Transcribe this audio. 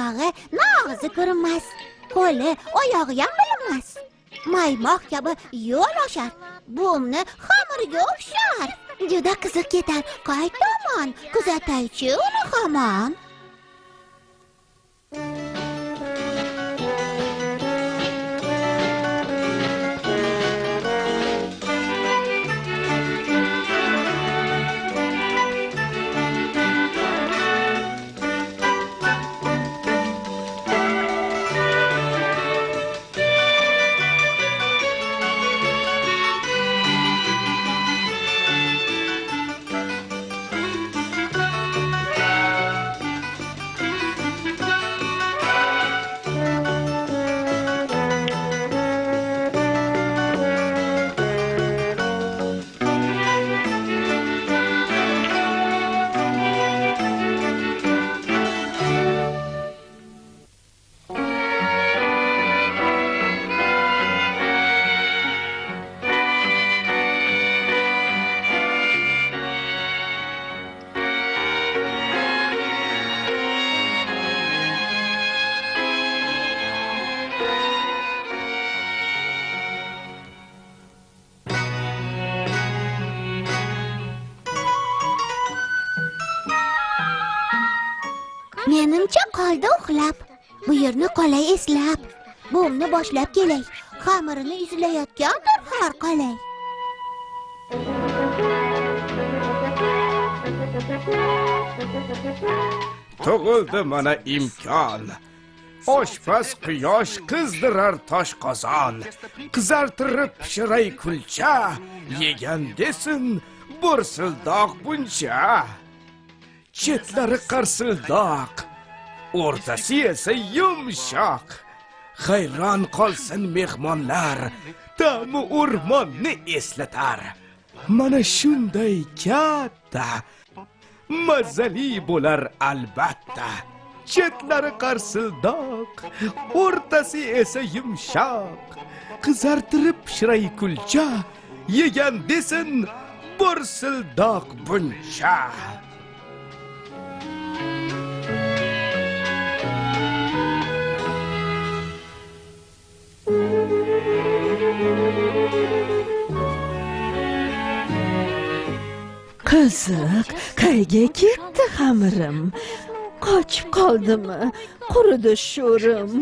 oyog'i og'zi ko'rinmas, qo'li oyog'i ham bilinmas. Maymoq kabi yo'l oshar, bo'mni xamiriga o'xshar. Juda qiziq ketar, qay tomon kuzataychi uni hamon. Menimcha qoldi uxlab. Bu yerni qolay eslab. Bo'mni boshlab kelay. Xamirini izlayotgandir har qalay. Tug'ildi mana imkon. Oshpaz quyosh qizdirar tosh qozon. Qizartirib pishiray kulcha, yegan desin bursildoq buncha. Chetlari qarsildoq, o'rtasi esa yumshoq. Hayron qolsin mehmonlar, ta'mi o'rmonni eslatar. Mana shunday katta, mazali bo'lar albatta. Chetlari qarsildoq, o'rtasi esa yumshoq. Qizartirib pishiray kulcha, yegan desin bursildoq buncha. Qiziq, qayga ketdi xamirim? Qochib qoldimi? Quridi sho'rim.